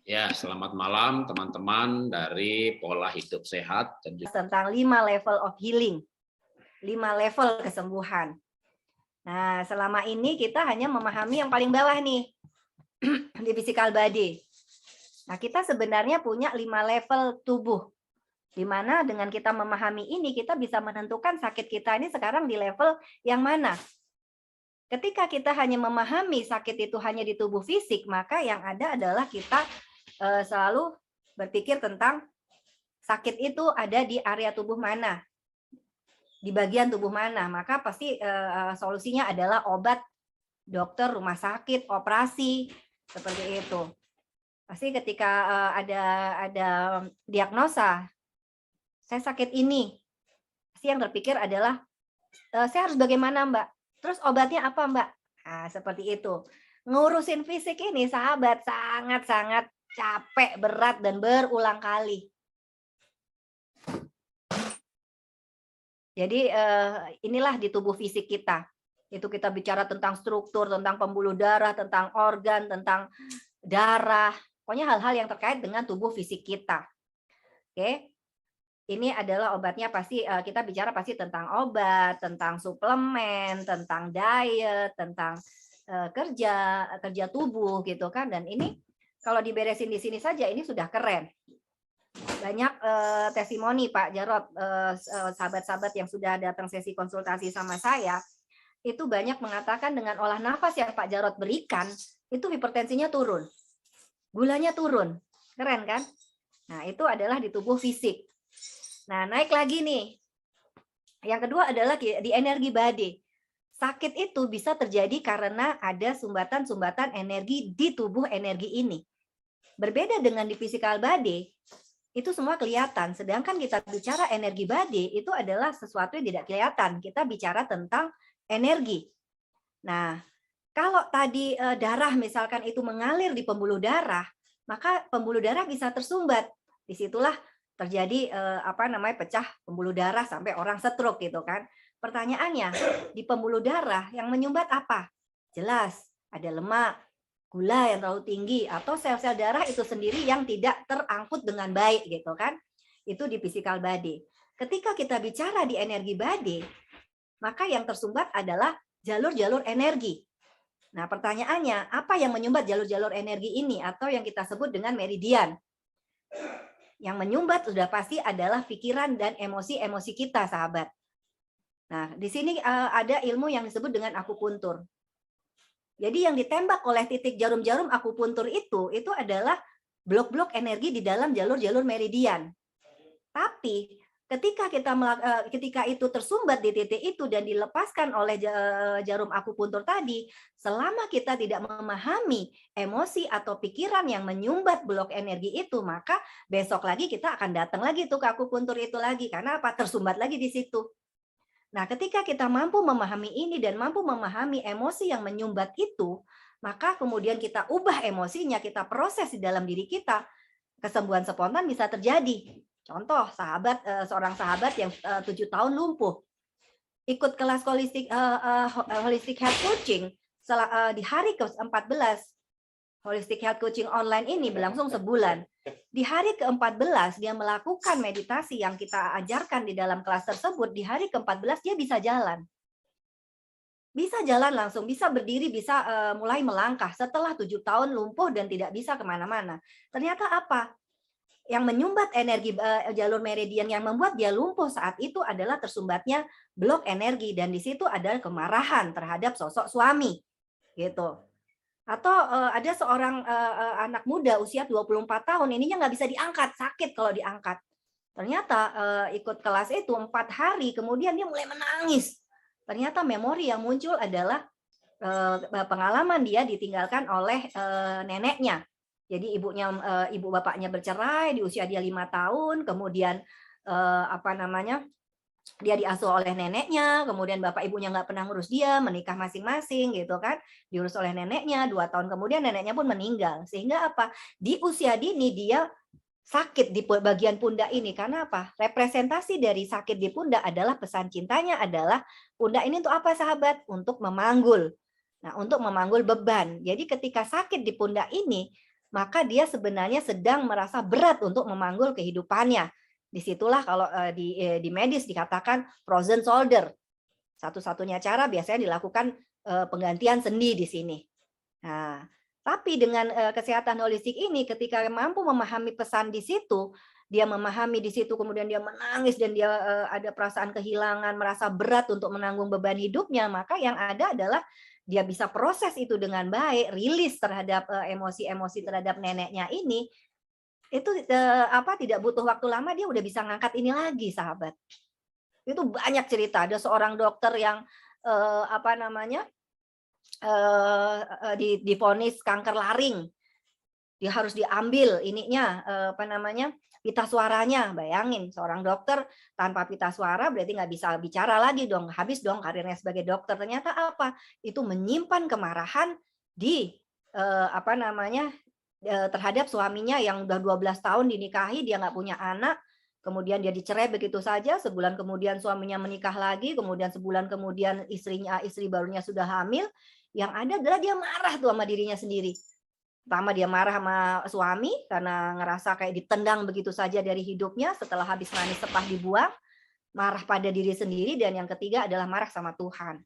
Ya, selamat malam teman-teman dari Pola Hidup Sehat. Tentang 5 level of healing, 5 level kesembuhan. Nah, selama ini kita hanya memahami yang paling bawah nih, di physical body. Nah, kita sebenarnya punya 5 level tubuh, di mana dengan kita memahami ini, kita bisa menentukan sakit kita ini sekarang di level yang mana. Ketika kita hanya memahami sakit itu hanya di tubuh fisik, maka yang ada adalah kita selalu berpikir tentang sakit itu ada di area tubuh mana, di bagian tubuh mana, maka pasti solusinya adalah obat, dokter, rumah sakit, operasi, seperti itu. Pasti ketika ada diagnosa, saya sakit ini, pasti yang terpikir adalah saya harus bagaimana Mbak? Terus obatnya apa Mbak? Nah, seperti itu. Ngurusin fisik ini sahabat sangat-sangat capek, berat, dan berulang kali. Jadi inilah di tubuh fisik kita. Itu kita bicara tentang struktur, tentang pembuluh darah, tentang organ, tentang darah. Pokoknya hal-hal yang terkait dengan tubuh fisik kita. Oke. Ini adalah obatnya pasti kita bicara pasti tentang obat, tentang suplemen, tentang diet, tentang kerja tubuh gitu kan. Dan ini kalau diberesin di sini saja ini sudah keren. Banyak testimoni Pak Jarot, sahabat-sahabat yang sudah datang sesi konsultasi sama saya, itu banyak mengatakan dengan olah nafas yang Pak Jarot berikan, itu hipertensinya turun, gulanya turun, keren kan? Nah itu adalah di tubuh fisik. Nah naik lagi nih, yang kedua adalah di energi body. Sakit itu bisa terjadi karena ada sumbatan-sumbatan energi di tubuh energi ini. Berbeda dengan di physical body, itu semua kelihatan. Sedangkan kita bicara energi body, itu adalah sesuatu yang tidak kelihatan. Kita bicara tentang energi. Nah, kalau tadi darah misalkan itu mengalir di pembuluh darah, maka pembuluh darah bisa tersumbat. Disitulah terjadi pecah pembuluh darah sampai orang stroke gitu kan. Pertanyaannya, di pembuluh darah yang menyumbat apa? Jelas, ada lemak, gula yang terlalu tinggi, atau sel-sel darah itu sendiri yang tidak terangkut dengan baik gitu kan. Itu di physical body. Ketika kita bicara di energi body, maka yang tersumbat adalah jalur-jalur energi. Nah, pertanyaannya, apa yang menyumbat jalur-jalur energi ini atau yang kita sebut dengan meridian? Yang menyumbat sudah pasti adalah pikiran dan emosi-emosi kita, sahabat. Nah, di sini ada ilmu yang disebut dengan akupuntur. Jadi yang ditembak oleh titik jarum-jarum akupuntur itu adalah blok-blok energi di dalam jalur-jalur meridian. Tapi ketika itu tersumbat di titik itu dan dilepaskan oleh jarum akupuntur tadi, selama kita tidak memahami emosi atau pikiran yang menyumbat blok energi itu, maka besok lagi kita akan datang lagi tuh ke akupuntur itu lagi. Karena apa? Tersumbat lagi di situ. Nah, ketika kita mampu memahami ini dan mampu memahami emosi yang menyumbat itu, maka kemudian kita ubah emosinya, kita proses di dalam diri kita, kesembuhan spontan bisa terjadi. Contoh, seorang sahabat yang 7 tahun lumpuh, ikut kelas holistic health coaching di hari ke-14. Holistic Health Coaching online ini berlangsung sebulan. Di hari ke-14 dia melakukan meditasi yang kita ajarkan di dalam kelas tersebut. Di hari ke-14 dia bisa jalan. Bisa jalan langsung, bisa berdiri, bisa mulai melangkah setelah 7 tahun lumpuh dan tidak bisa kemana-mana. Ternyata apa? Yang menyumbat energi jalur meridian yang membuat dia lumpuh saat itu adalah tersumbatnya blok energi. Dan di situ ada kemarahan terhadap sosok suami. Gitu. Atau ada seorang anak muda usia 24 tahun, ininya nggak bisa diangkat, sakit kalau diangkat. Ternyata ikut kelas itu 4 hari, kemudian dia mulai menangis. Ternyata memori yang muncul adalah pengalaman dia ditinggalkan oleh neneknya. Jadi ibu bapaknya bercerai di usia dia 5 tahun, kemudian dia diasuh oleh neneknya, kemudian bapak ibunya nggak pernah ngurus dia, menikah masing-masing gitu kan, diurus oleh neneknya, 2 tahun kemudian neneknya pun meninggal. Sehingga apa? Di usia dini dia sakit di bagian pundak ini. Karena apa? Representasi dari sakit di pundak adalah pesan cintanya adalah pundak ini untuk apa sahabat? Untuk memanggul. Nah, untuk memanggul beban. Jadi ketika sakit di pundak ini, maka dia sebenarnya sedang merasa berat untuk memanggul kehidupannya. Disitulah kalau di medis dikatakan frozen shoulder. Satu-satunya cara biasanya dilakukan penggantian sendi di sini. Nah, tapi dengan kesehatan holistik ini, ketika mampu memahami pesan di situ, dia memahami di situ, kemudian dia menangis dan dia ada perasaan kehilangan, merasa berat untuk menanggung beban hidupnya, maka yang ada adalah dia bisa proses itu dengan baik, rilis terhadap emosi-emosi terhadap neneknya ini, itu tidak butuh waktu lama dia udah bisa ngangkat ini lagi, sahabat. Itu banyak cerita. Ada seorang dokter yang divonis kanker laring. Dia harus diambil pita suaranya. Bayangin, seorang dokter tanpa pita suara berarti nggak bisa bicara lagi dong. Habis dong karirnya sebagai dokter. Ternyata apa? Itu menyimpan kemarahan di terhadap suaminya yang udah 12 tahun dinikahi, dia nggak punya anak. Kemudian dia dicerai begitu saja, sebulan kemudian suaminya menikah lagi, kemudian sebulan kemudian istri barunya sudah hamil. Yang ada adalah dia marah tuh sama dirinya sendiri. Pertama dia marah sama suami karena ngerasa kayak ditendang begitu saja dari hidupnya setelah habis manis sepah dibuang, marah pada diri sendiri, dan yang ketiga adalah marah sama Tuhan.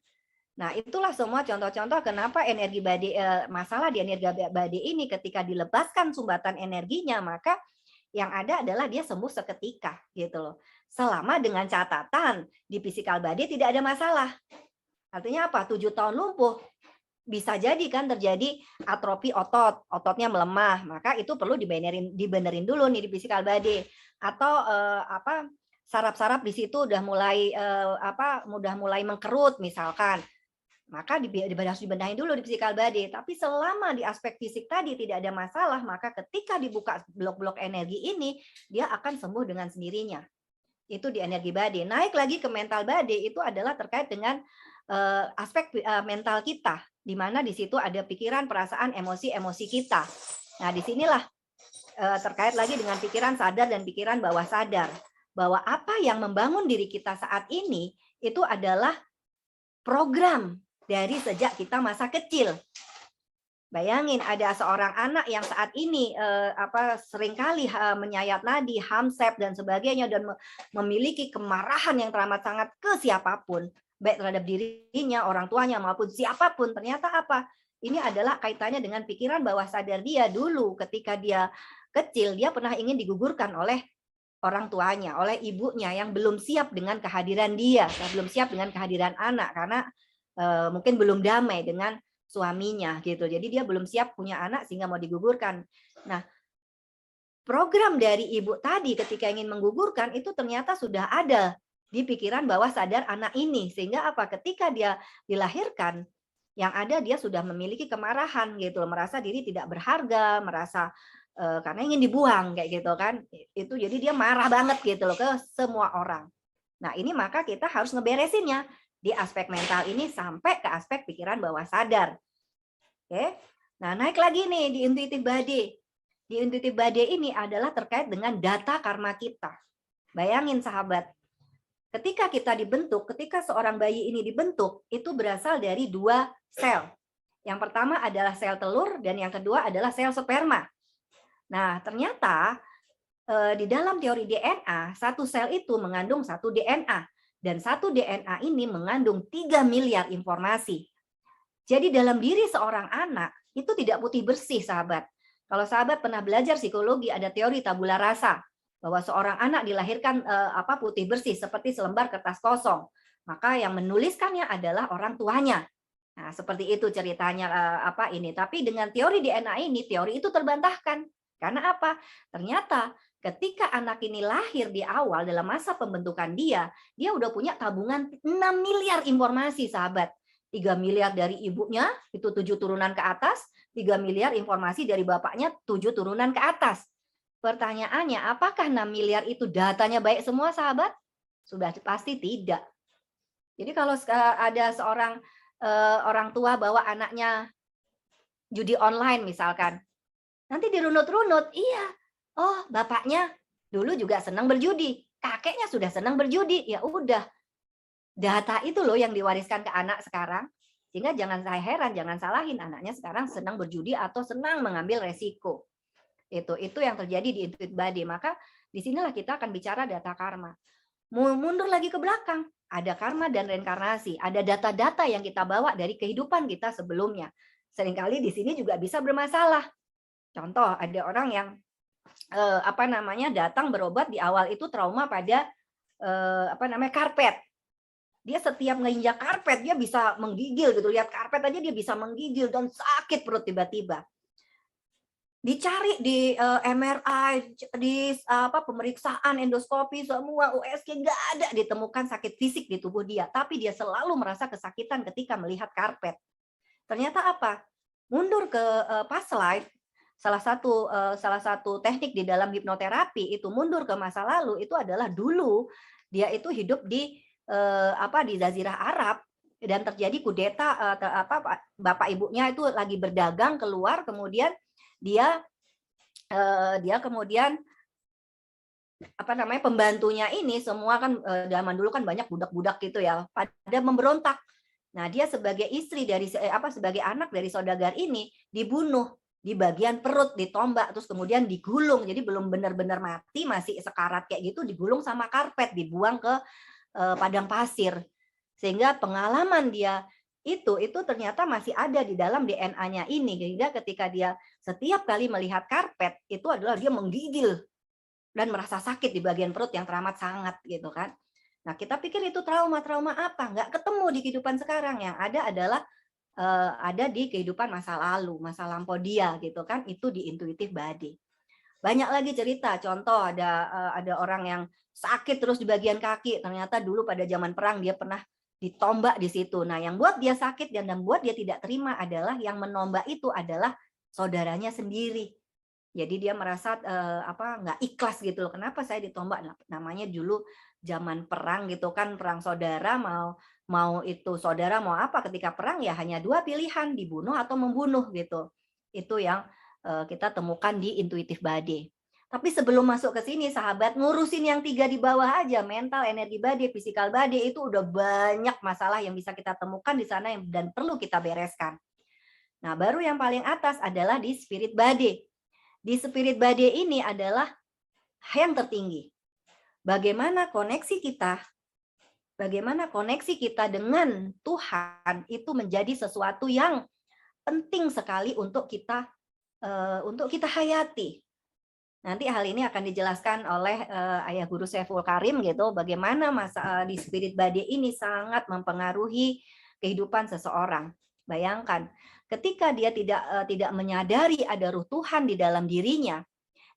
Nah, itulah semua contoh-contoh kenapa masalah di energi badai ini ketika dilepaskan sumbatan energinya, maka yang ada adalah dia sembuh seketika gitu loh. Selama dengan catatan di physical body tidak ada masalah. Artinya apa? 7 tahun lumpuh bisa jadi kan terjadi atrofi otot, ototnya melemah, maka itu perlu dibenerin dulu nih di physical body. Atau saraf-saraf di situ udah mulai mengkerut misalkan. Maka harus dibenahin dulu di physical body. Tapi selama di aspek fisik tadi tidak ada masalah, maka ketika dibuka blok-blok energi ini, dia akan sembuh dengan sendirinya. Itu di energi body. Naik lagi ke mental body, itu adalah terkait dengan aspek mental kita, di mana di situ ada pikiran, perasaan, emosi kita. Nah, disinilah terkait lagi dengan pikiran sadar dan pikiran bawah sadar. Bahwa apa yang membangun diri kita saat ini, itu adalah program dari sejak kita masa kecil. Bayangin ada seorang anak yang saat ini seringkali menyayat nadi, hamsep dan sebagainya, dan memiliki kemarahan yang teramat sangat ke siapapun, baik terhadap dirinya, orang tuanya maupun siapapun. Ternyata apa? Ini adalah kaitannya dengan pikiran bawah sadar dia dulu ketika dia kecil, dia pernah ingin digugurkan oleh orang tuanya, oleh ibunya yang belum siap dengan kehadiran dia, belum siap dengan kehadiran anak karena mungkin belum damai dengan suaminya gitu. Jadi dia belum siap punya anak sehingga mau digugurkan. Nah, program dari ibu tadi ketika ingin menggugurkan itu ternyata sudah ada di pikiran bawah sadar anak ini, sehingga apa? Ketika dia dilahirkan, yang ada dia sudah memiliki kemarahan gitu, merasa diri tidak berharga, merasa karena ingin dibuang kayak gitu kan. Itu jadi dia marah banget gitu loh ke semua orang. Nah, ini maka kita harus ngeberesinnya di aspek mental ini sampai ke aspek pikiran bawah sadar. Oke. Nah, naik lagi nih di intuitive body. Di intuitive body ini adalah terkait dengan data karma kita. Bayangin sahabat, ketika kita dibentuk, ketika seorang bayi ini dibentuk, itu berasal dari 2 sel. Yang pertama adalah sel telur dan yang kedua adalah sel sperma. Nah, ternyata di dalam teori DNA, satu sel itu mengandung 1 DNA. Dan 1 DNA ini mengandung 3 miliar informasi. Jadi dalam diri seorang anak itu tidak putih bersih, sahabat. Kalau sahabat pernah belajar psikologi, ada teori tabula rasa. Bahwa seorang anak dilahirkan putih bersih seperti selembar kertas kosong. Maka yang menuliskannya adalah orang tuanya. Nah, seperti itu ceritanya ini. Tapi dengan teori DNA ini, teori itu terbantahkan. Karena apa? Ternyata ketika anak ini lahir di awal dalam masa pembentukan dia udah punya tabungan 6 miliar informasi, sahabat. 3 miliar dari ibunya, itu 7 turunan ke atas, 3 miliar informasi dari bapaknya, 7 turunan ke atas. Pertanyaannya, apakah 6 miliar itu datanya baik semua, sahabat? Sudah pasti tidak. Jadi kalau ada seorang orang tua bawa anaknya judi online misalkan, nanti dirunut-runut, iya, oh bapaknya dulu juga senang berjudi, kakeknya sudah senang berjudi, ya udah. Data itu loh yang diwariskan ke anak sekarang. Sehingga jangan saya heran, jangan salahin anaknya sekarang senang berjudi atau senang mengambil resiko. Itu yang terjadi di intuitive body. Maka disinilah kita akan bicara data karma. Mundur lagi ke belakang, ada karma dan reinkarnasi, ada data-data yang kita bawa dari kehidupan kita sebelumnya. Seringkali di sini juga bisa bermasalah. Contoh, ada orang yang datang berobat di awal itu trauma pada karpet. Dia setiap nginjak karpet dia bisa menggigil gitu, lihat karpet aja dia bisa menggigil dan sakit perut tiba-tiba. Dicari di MRI, di pemeriksaan endoskopi semua USG nggak ada ditemukan sakit fisik di tubuh dia, tapi dia selalu merasa kesakitan ketika melihat karpet. Ternyata apa? Mundur ke past life, salah satu teknik di dalam hipnoterapi itu mundur ke masa lalu itu adalah dulu dia itu hidup di Jazirah Arab dan terjadi kudeta, bapak ibunya itu lagi berdagang keluar, kemudian dia kemudian pembantunya ini semua kan zaman dulu kan banyak budak-budak gitu ya, pada memberontak. Nah, dia sebagai istri dari sebagai anak dari saudagar ini dibunuh di bagian perut, ditombak, terus kemudian digulung. Jadi belum benar-benar mati, masih sekarat kayak gitu, digulung sama karpet, dibuang ke padang pasir. Sehingga pengalaman dia itu ternyata masih ada di dalam DNA-nya ini. Sehingga ketika dia setiap kali melihat karpet itu adalah dia menggigil dan merasa sakit di bagian perut yang teramat sangat gitu kan. Nah, kita pikir itu trauma apa? Nggak ketemu di kehidupan sekarang. Yang ada adalah ada di kehidupan masa lalu, masa lampau dia gitu kan. Itu di intuitive body. Banyak lagi cerita. Contoh ada orang yang sakit terus di bagian kaki. Ternyata dulu pada zaman perang dia pernah ditombak di situ. Nah, yang buat dia sakit dan yang buat dia tidak terima adalah yang menombak itu adalah saudaranya sendiri. Jadi dia merasa nggak ikhlas gitu loh. Kenapa saya ditombak? Namanya dulu zaman perang gitu kan, perang saudara, mau itu saudara mau apa ketika perang ya hanya dua pilihan, dibunuh atau membunuh gitu. Itu yang kita temukan di intuitive body. Tapi sebelum masuk ke sini, sahabat, ngurusin yang 3 di bawah aja, mental, energi body, physical body, itu udah banyak masalah yang bisa kita temukan di sana dan perlu kita bereskan. Nah, baru yang paling atas adalah di spirit body. Di spirit body ini adalah yang tertinggi. Bagaimana koneksi kita dengan Tuhan itu menjadi sesuatu yang penting sekali untuk kita hayati. Nanti hal ini akan dijelaskan oleh Ayah Guru Saiful Karim gitu, bagaimana di spirit body ini sangat mempengaruhi kehidupan seseorang. Bayangkan, ketika dia tidak menyadari ada ruh Tuhan di dalam dirinya,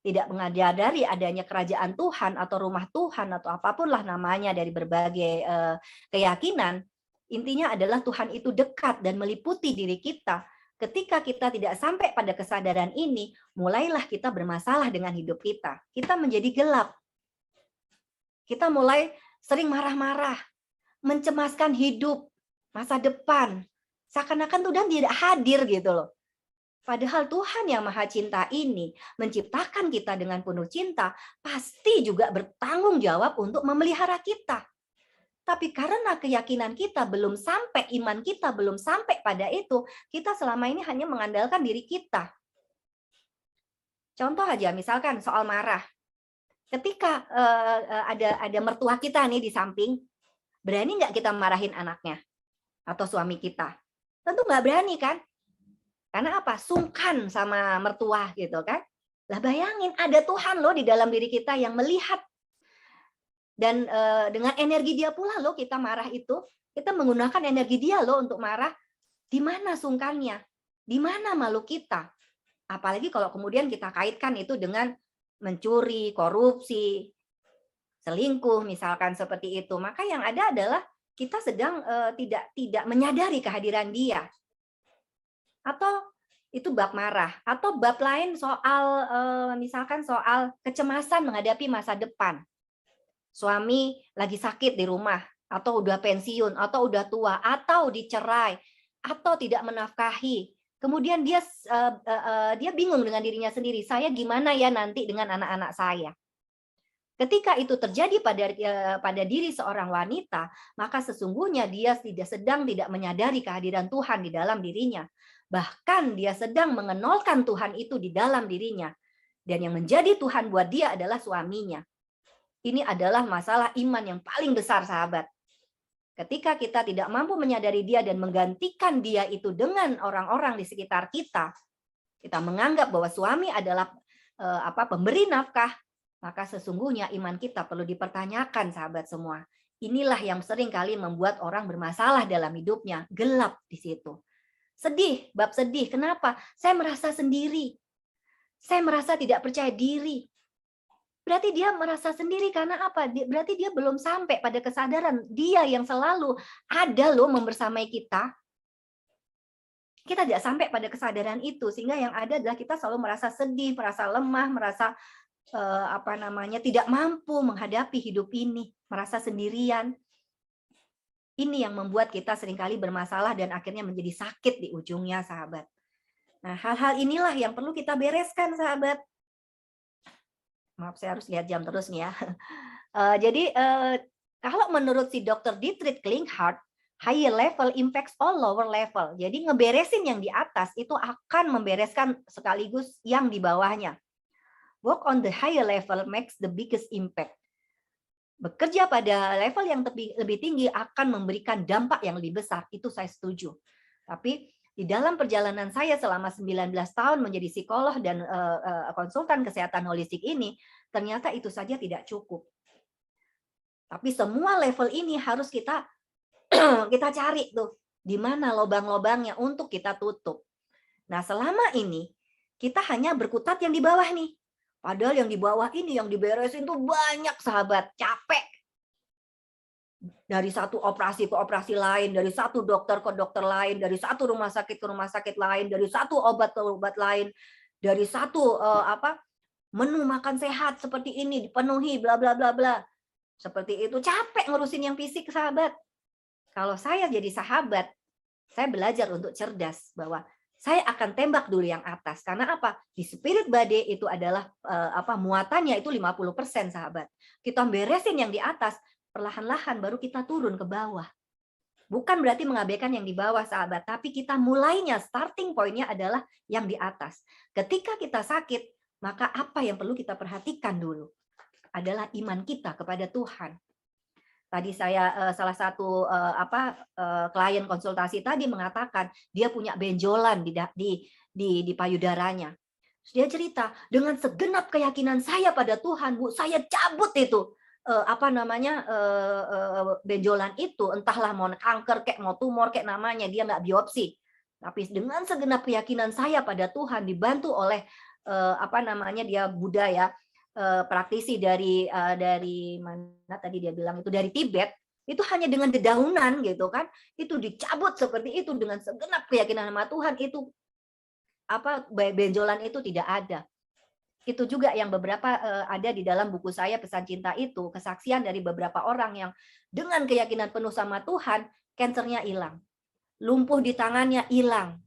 tidak menyadari adanya kerajaan Tuhan atau rumah Tuhan atau apapun lah namanya dari berbagai keyakinan, intinya adalah Tuhan itu dekat dan meliputi diri kita. Ketika kita tidak sampai pada kesadaran ini, mulailah kita bermasalah dengan hidup kita. Kita menjadi gelap. Kita mulai sering marah-marah, mencemaskan hidup, masa depan. Seakan-akan Tuhan tidak hadir gitu loh. Padahal Tuhan yang Maha Cinta ini menciptakan kita dengan penuh cinta, pasti juga bertanggung jawab untuk memelihara kita. Tapi karena keyakinan kita belum sampai, iman kita belum sampai pada itu, kita selama ini hanya mengandalkan diri kita. Contoh aja, misalkan soal marah. Ketika ada mertua kita nih di samping, berani nggak kita marahin anaknya atau suami kita? Tentu nggak berani kan? Karena apa? Sungkan sama mertua gitu kan? Lah bayangin, ada Tuhan loh di dalam diri kita yang melihat. Dan dengan energi dia pula loh kita marah itu, kita menggunakan energi dia loh untuk marah. Di mana sungkannya? Di mana malu kita? Apalagi kalau kemudian kita kaitkan itu dengan mencuri, korupsi, selingkuh misalkan seperti itu. Maka yang ada adalah kita sedang tidak menyadari kehadiran dia. Atau itu bab marah. Atau bab lain soal misalkan soal kecemasan menghadapi masa depan. Suami lagi sakit di rumah, atau udah pensiun, atau udah tua, atau dicerai, atau tidak menafkahi. Kemudian dia bingung dengan dirinya sendiri. Saya gimana ya nanti dengan anak-anak saya? Ketika itu terjadi pada diri seorang wanita, maka sesungguhnya dia sedang tidak menyadari kehadiran Tuhan di dalam dirinya. Bahkan dia sedang mengenolkan Tuhan itu di dalam dirinya. Dan yang menjadi Tuhan buat dia adalah suaminya. Ini adalah masalah iman yang paling besar, sahabat. Ketika kita tidak mampu menyadari dia dan menggantikan dia itu dengan orang-orang di sekitar kita, kita menganggap bahwa suami adalah pemberi nafkah, maka sesungguhnya iman kita perlu dipertanyakan, sahabat semua. Inilah yang sering kali membuat orang bermasalah dalam hidupnya, gelap di situ. Sedih, bab sedih. Kenapa? Saya merasa sendiri. Saya merasa tidak percaya diri. Berarti dia merasa sendiri karena apa? Berarti dia belum sampai pada kesadaran dia yang selalu ada loh membersamai kita. Kita tidak sampai pada kesadaran itu, sehingga yang ada adalah kita selalu merasa sedih, merasa lemah, merasa tidak mampu menghadapi hidup ini, merasa sendirian. Ini yang membuat kita seringkali bermasalah dan akhirnya menjadi sakit di ujungnya, sahabat. Nah, hal-hal inilah yang perlu kita bereskan, sahabat. Maaf, saya harus lihat jam terus nih ya. Jadi, kalau menurut si Dr. Dietrich Klinghardt, higher level impacts all lower level. Jadi, ngeberesin yang di atas itu akan membereskan sekaligus yang di bawahnya. Work on the higher level makes the biggest impact. Bekerja pada level yang lebih tinggi akan memberikan dampak yang lebih besar. Itu saya setuju. Tapi di dalam perjalanan saya selama 19 tahun menjadi psikolog dan konsultan kesehatan holistik ini, ternyata itu saja tidak cukup. Tapi semua level ini harus kita cari tuh, di mana lubang-lubangnya untuk kita tutup. Nah, selama ini kita hanya berkutat yang di bawah nih. Padahal yang di bawah ini yang diberesin tuh banyak, sahabat, capek. Dari satu operasi ke operasi lain, dari satu dokter ke dokter lain, dari satu rumah sakit ke rumah sakit lain, dari satu obat ke obat lain, dari satu menu makan sehat seperti ini dipenuhi, bla bla bla bla. Seperti itu, capek ngurusin yang fisik, sahabat. Kalau saya jadi sahabat, saya belajar untuk cerdas bahwa saya akan tembak dulu yang atas. Karena apa? Di spirit body itu adalah muatannya itu 50%, sahabat. Kita beresin yang di atas, perlahan-lahan baru kita turun ke bawah. Bukan berarti mengabaikan yang di bawah, sahabat, tapi kita mulainya, starting point-nya adalah yang di atas. Ketika kita sakit, maka apa yang perlu kita perhatikan dulu adalah iman kita kepada Tuhan. Tadi saya salah satu klien konsultasi tadi mengatakan dia punya benjolan di payudaranya. Dia cerita, dengan segenap keyakinan saya pada Tuhan, Bu, saya cabut itu benjolan itu, entahlah mau kanker kayak mau tumor kayak namanya, dia nggak biopsi. Tapi dengan segenap keyakinan saya pada Tuhan, dibantu oleh dia Buddha ya, praktisi dari mana tadi dia bilang itu, dari Tibet, itu hanya dengan dedaunan gitu kan, itu dicabut seperti itu dengan segenap keyakinan sama Tuhan, itu benjolan itu tidak ada. Itu juga yang beberapa ada di dalam buku saya Pesan Cinta itu, kesaksian dari beberapa orang yang dengan keyakinan penuh sama Tuhan, kansernya hilang, lumpuh di tangannya hilang,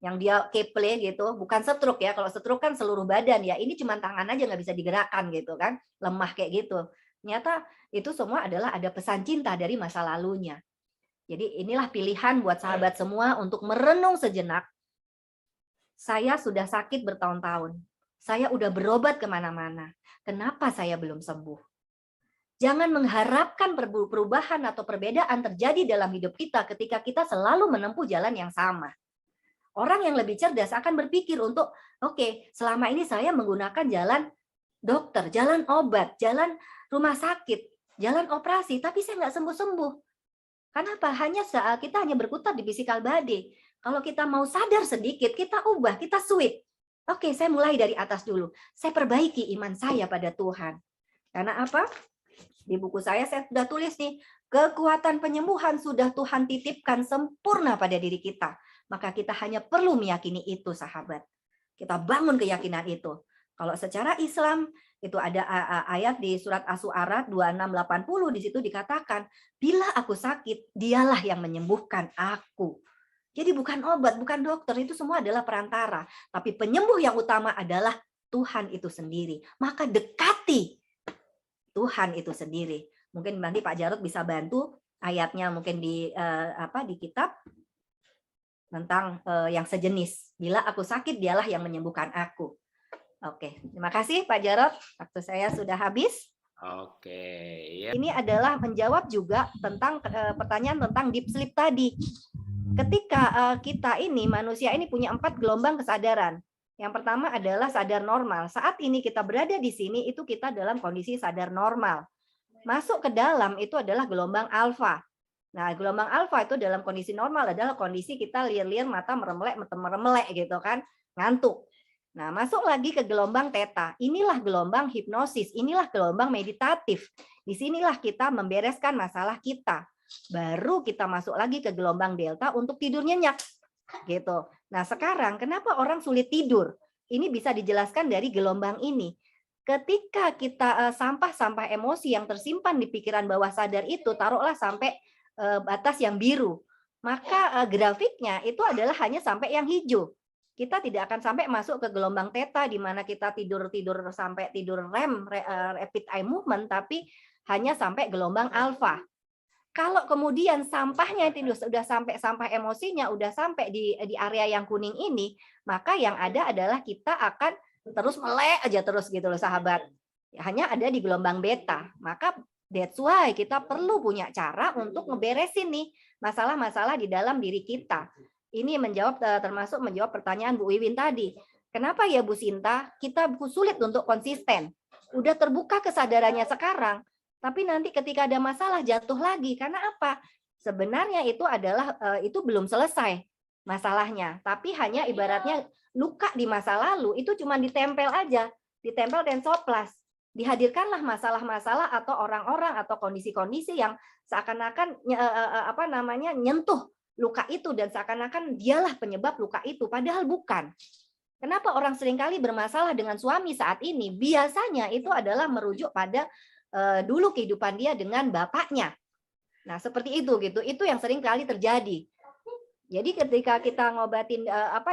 yang dia keple gitu, bukan stroke ya, kalau stroke kan seluruh badan ya, ini cuma tangan aja nggak bisa digerakkan gitu kan, lemah kayak gitu. Ternyata itu semua adalah ada pesan cinta dari masa lalunya. Jadi inilah pilihan buat sahabat semua untuk merenung sejenak. Saya sudah sakit bertahun-tahun. Saya udah berobat kemana-mana. Kenapa saya belum sembuh? Jangan mengharapkan perubahan atau perbedaan terjadi dalam hidup kita ketika kita selalu menempuh jalan yang sama. Orang yang lebih cerdas akan berpikir untuk, oke, selama ini saya menggunakan jalan dokter, jalan obat, jalan rumah sakit, jalan operasi, tapi saya nggak sembuh-sembuh. Kenapa? Kita hanya berkutat di physical body. Kalau kita mau sadar sedikit, kita ubah, kita switch. Oke, saya mulai dari atas dulu. Saya perbaiki iman saya pada Tuhan. Karena apa? Di buku saya sudah tulis nih, kekuatan penyembuhan sudah Tuhan titipkan sempurna pada diri kita. Maka kita hanya perlu meyakini itu, sahabat. Kita bangun keyakinan itu. Kalau secara Islam, itu ada ayat di surat As-Su'ara 2680, di situ dikatakan, bila aku sakit, dialah yang menyembuhkan aku. Jadi bukan obat, bukan dokter, itu semua adalah perantara. Tapi penyembuh yang utama adalah Tuhan itu sendiri. Maka dekati Tuhan itu sendiri. Mungkin nanti Pak Jarod bisa bantu ayatnya mungkin di kitab tentang yang sejenis. Bila aku sakit, dialah yang menyembuhkan aku. Oke, terima kasih Pak Jarot. Waktu saya sudah habis. Oke, ya. Ini adalah menjawab juga tentang pertanyaan tentang deep sleep tadi. Ketika kita ini, manusia ini punya 4 gelombang kesadaran. Yang pertama adalah sadar normal. Saat ini kita berada di sini, itu kita dalam kondisi sadar normal. Masuk ke dalam itu adalah gelombang alfa. Nah, gelombang alfa itu dalam kondisi normal adalah kondisi kita lir-lir, mata meremelek gitu kan, ngantuk. Nah, masuk lagi ke gelombang theta. Inilah gelombang hipnosis, inilah gelombang meditatif. Disinilah kita membereskan masalah kita. Baru kita masuk lagi ke gelombang delta untuk tidur nyenyak. Gitu. Nah, sekarang kenapa orang sulit tidur? Ini bisa dijelaskan dari gelombang ini. Ketika kita sampah-sampah emosi yang tersimpan di pikiran bawah sadar itu, taruhlah sampai batas yang biru, maka grafiknya itu adalah hanya sampai yang hijau. Kita tidak akan sampai masuk ke gelombang theta di mana kita tidur sampai tidur REM, rapid eye movement, tapi hanya sampai gelombang alfa. Kalau kemudian sampahnya itu sudah sampai, sampah emosinya udah sampai di area yang kuning ini, maka yang ada adalah kita akan terus melek aja terus gitu loh sahabat. Hanya ada di gelombang beta. Maka that's why kita perlu punya cara untuk ngeberesin nih masalah-masalah di dalam diri kita. Ini menjawab termasuk menjawab pertanyaan Bu Wiwin tadi. Kenapa ya Bu Sinta kita sulit untuk konsisten? Udah terbuka kesadarannya sekarang, tapi nanti ketika ada masalah jatuh lagi. Karena apa? Sebenarnya itu adalah itu belum selesai masalahnya, tapi hanya ibaratnya luka di masa lalu itu cuma ditempel aja, ditempel tensoplas. Dihadirkanlah masalah-masalah atau orang-orang atau kondisi-kondisi yang seakan-akan nyentuh luka itu dan seakan-akan dialah penyebab luka itu, padahal bukan. Kenapa orang seringkali bermasalah dengan suami saat ini? Biasanya itu adalah merujuk pada dulu kehidupan dia dengan bapaknya. Nah, seperti itu gitu. Itu yang sering kali terjadi. Jadi ketika kita ngobatin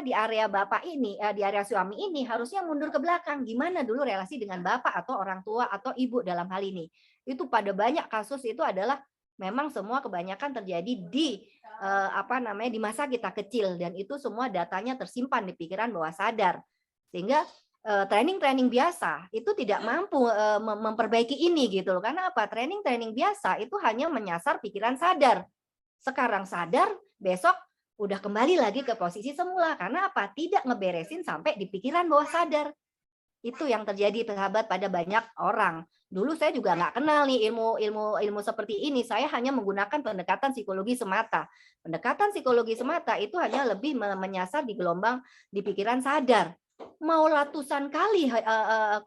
di area bapak ini, di area suami ini harusnya mundur ke belakang. Gimana dulu relasi dengan bapak atau orang tua atau ibu dalam hal ini? Itu pada banyak kasus itu adalah memang semua kebanyakan terjadi di di masa kita kecil dan itu semua datanya tersimpan di pikiran bawah sadar. Sehingga training-training biasa itu tidak mampu memperbaiki ini gitu loh. Karena apa? Training-training biasa itu hanya menyasar pikiran sadar. Sekarang sadar, besok udah kembali lagi ke posisi semula. Karena apa? Tidak ngeberesin sampai di pikiran bawah sadar. Itu yang terjadi sahabat pada banyak orang. Dulu saya juga nggak kenal nih ilmu seperti ini. Saya hanya menggunakan pendekatan psikologi semata. Pendekatan psikologi semata itu hanya lebih menyasar di gelombang di pikiran sadar. Mau ratusan kali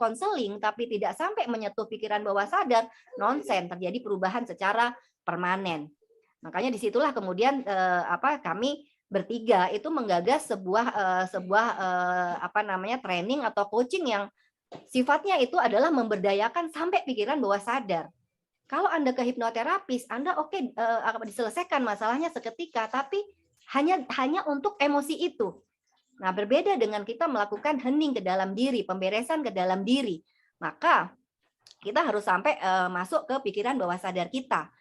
konseling tapi tidak sampai menyentuh pikiran bawah sadar, nonsen, terjadi perubahan secara permanen. Makanya disitulah kemudian kami bertiga itu menggagas sebuah training atau coaching yang sifatnya itu adalah memberdayakan sampai pikiran bawah sadar. Kalau Anda ke hipnoterapis, Anda diselesaikan masalahnya seketika, tapi hanya untuk emosi itu. Nah, berbeda dengan kita melakukan hening ke dalam diri, pemberesan ke dalam diri. Maka kita harus sampai masuk ke pikiran bawah sadar kita.